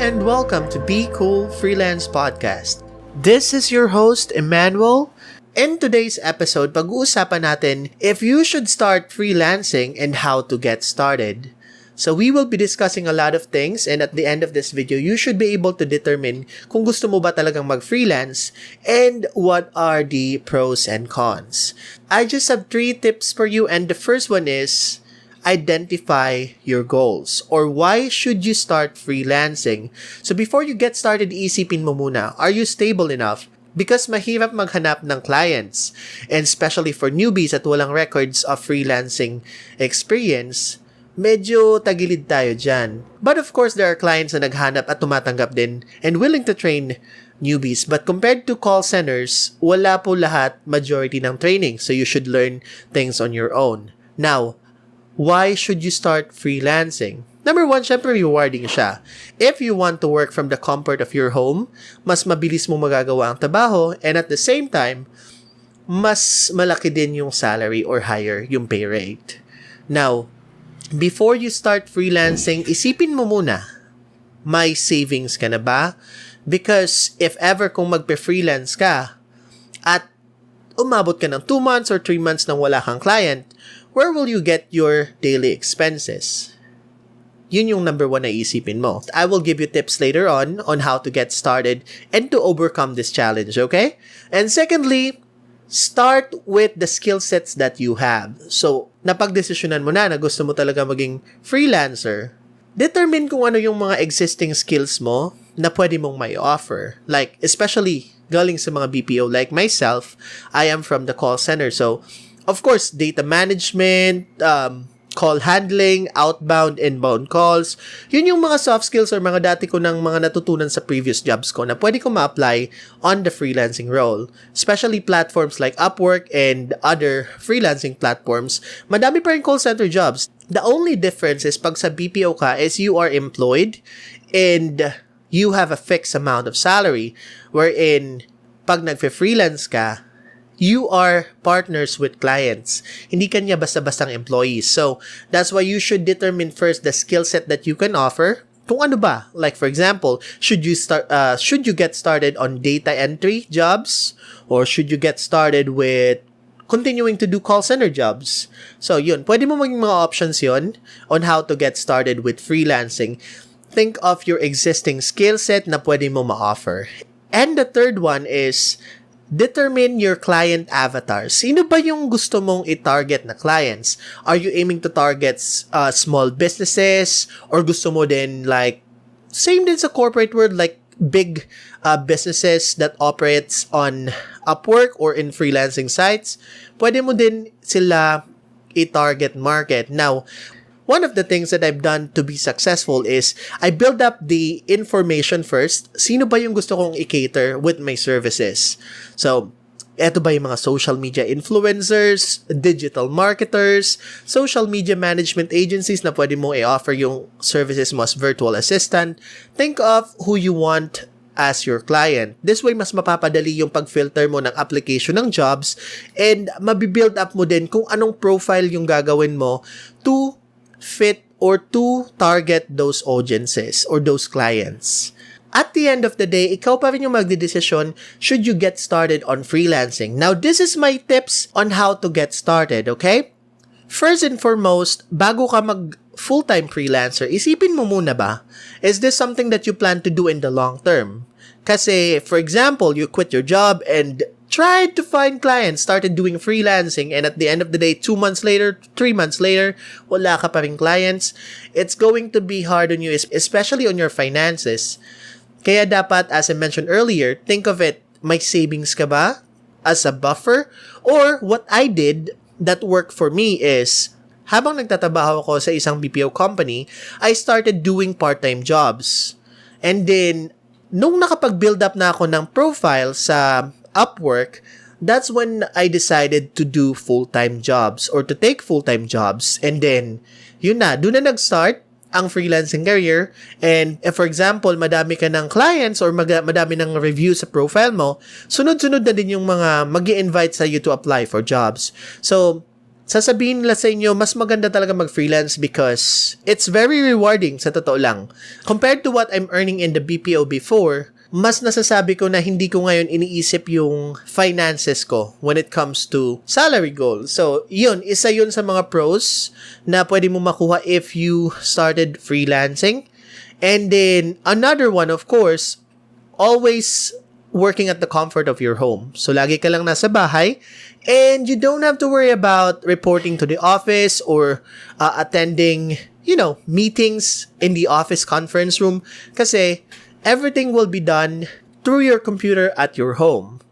and welcome to Be Cool Freelance Podcast. This is your host, Emmanuel. In today's episode, pag-uusapan natin if you should start freelancing and how to get started. So we will be discussing a lot of things, and at the end of this video, you should be able to determine kung gusto mo ba talagang mag-freelance and what are the pros and cons. I just have 3 tips for you, and the first one is identify your goals, or why should you start freelancing. So before you get started, isipin mo muna, are you stable enough? Because mahirap maghanap ng clients, and especially for newbies at walang records of freelancing experience, medyo tagilid tayo dyan. But of course, there are clients na naghanap at tumatanggap din and willing to train newbies. But compared to call centers, wala po lahat majority ng training. So you should learn things on your own. Now, why should you start freelancing? Number 1, syempre rewarding siya. If you want to work from the comfort of your home, mas mabilis mo magagawa ang trabaho, and at the same time, mas malaki din yung salary or higher yung pay rate. Now, before you start freelancing, isipin mo muna, may savings ka na ba? Because if ever kung magpe-freelance ka at umabot ka ng 2 months or 3 months nang wala kang client, where will you get your daily expenses? Yun yung number 1 na isipin mo. I will give you tips later on how to get started and to overcome this challenge, okay? And secondly, start with the skill sets that you have. So, napagdesisyonan mo na gusto mo talaga maging freelancer, determine kung ano yung mga existing skills mo na pwede mong may offer. Like, especially galing sa mga BPO like myself, I am from the call center. So, of course, data management, call handling, outbound, inbound calls. Yun yung mga soft skills or mga dati ko ng mga natutunan sa previous jobs ko na pwede ko ma-apply on the freelancing role. Especially platforms like Upwork and other freelancing platforms. Madami pa rin call center jobs. The only difference is pag sa BPO ka is you are employed and you have a fixed amount of salary. Wherein, pag nagfe-freelance ka, you are partners with clients. Hindi kanya basta-bastang employees. So, that's why you should determine first the skill set that you can offer. Kung ano ba? Like, for example, should you get started on data entry jobs? Or should you get started with continuing to do call center jobs? So, yun. Pwede mo maging mga options yun on how to get started with freelancing. Think of your existing skill set na pwede mo ma-offer. And the third one is determine your client avatar. Sino ba yung gusto mong i-target na clients? Are you aiming to target small businesses? Or gusto mo din like, same din sa corporate world, like big businesses that operates on Upwork or in freelancing sites? Pwede mo din sila i-target market. Now, one of the things that I've done to be successful is I build up the information first. Sino ba yung gusto kong i-cater with my services? So, eto ba yung mga social media influencers, digital marketers, social media management agencies na pwede mo i-offer yung services mo as virtual assistant? Think of who you want as your client. This way, mas mapapadali yung pag-filter mo ng application ng jobs and mabibuild up mo din kung anong profile yung gagawin mo to fit or to target those audiences or those clients. At the end of the day, ikaw pa rin yung magdidesisyon should you get started on freelancing. Now, this is my tips on how to get started, okay? First and foremost, bago ka mag full-time freelancer, isipin mo muna ba, is this something that you plan to do in the long term? Kasi, for example, you quit your job and tried to find clients, started doing freelancing, and at the end of the day, 2 months later, 3 months later, wala ka pa rin clients. It's going to be hard on you, especially on your finances. Kaya dapat, as I mentioned earlier, think of it, may savings ka ba as a buffer? Or what I did that worked for me is, habang nagtatrabaho ako sa isang BPO company, I started doing part-time jobs. And then, nung nakapag-build up na ako ng profile sa Upwork, that's when I decided to do full-time jobs or to take full-time jobs. And then, yun na, doon na nag-start ang freelancing career. And if, for example, madami ka ng clients or madami ng reviews sa profile mo, sunod-sunod na din yung mga mag-i-invite sa you to apply for jobs. So, sasabihin nila sa inyo, mas maganda talaga mag-freelance because it's very rewarding sa totoo lang. Compared to what I'm earning in the BPO before, mas nasasabi ko na hindi ko ngayon iniisip yung finances ko when it comes to salary goals. So, isa yun sa mga pros na pwede mo makuha if you started freelancing. And then, another one, of course, always working at the comfort of your home. So, lagi ka lang nasa bahay and you don't have to worry about reporting to the office or attending, meetings in the office conference room kasi everything will be done through your computer at your home.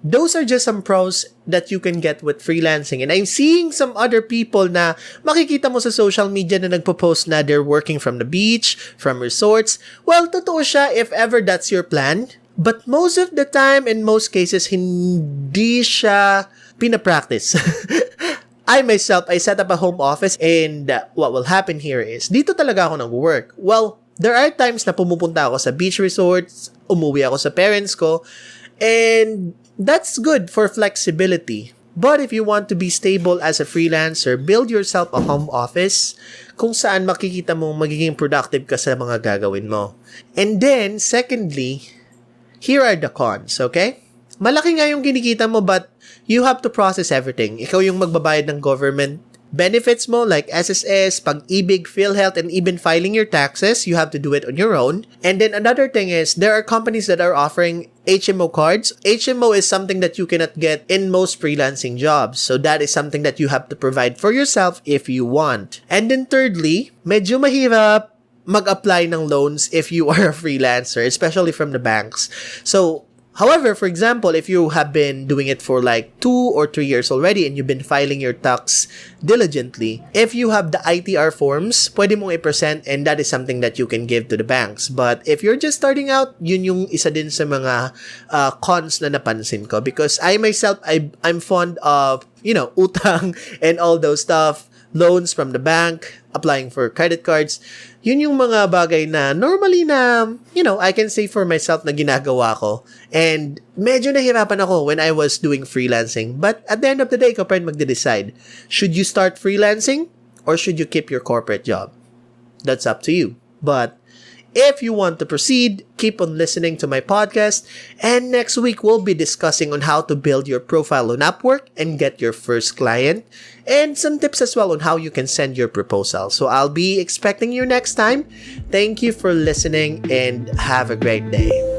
Those are just some pros that you can get with freelancing. And I'm seeing some other people na makikita mo sa social media na nagpo-post na they're working from the beach, from resorts. Well, totoo siya if ever that's your plan. But most of the time, in most cases, hindi siya pinapractice. I set up a home office and what will happen here is, dito talaga ako nag-work. Well, there are times na pumupunta ako sa beach resorts, umuwi ako sa parents ko, and that's good for flexibility. But if you want to be stable as a freelancer, build yourself a home office kung saan makikita mo magiging productive ka sa mga gagawin mo. And then, secondly, here are the cons, okay? Malaki nga yung kinikita mo but you have to process everything. Ikaw yung magbabayad ng government benefits mo like SSS, Pag-ibig, PhilHealth, and even filing your taxes, you have to do it on your own. And then another thing is, there are companies that are offering HMO cards. HMO is something that you cannot get in most freelancing jobs. So that is something that you have to provide for yourself if you want. And then thirdly, medyo mahirap mag-apply ng loans if you are a freelancer, especially from the banks. So, however, for example, if you have been doing it for like 2 or 3 years already and you've been filing your tax diligently, if you have the ITR forms, pwede mong i-present and that is something that you can give to the banks. But if you're just starting out, yun yung isa din sa mga cons na napansin ko because I myself, I'm fond of, utang and all those stuff, loans from the bank, applying for credit cards. Yun yung mga bagay na normally na, I can say for myself na ginagawa ko. And medyo nahirapan ako when I was doing freelancing. But at the end of the day, ikaw pa rin magde-decide. Should you start freelancing or should you keep your corporate job? That's up to you. But if you want to proceed, keep on listening to my podcast. And next week, we'll be discussing on how to build your profile on Upwork and get your first client. And some tips as well on how you can send your proposal. So I'll be expecting you next time. Thank you for listening and have a great day.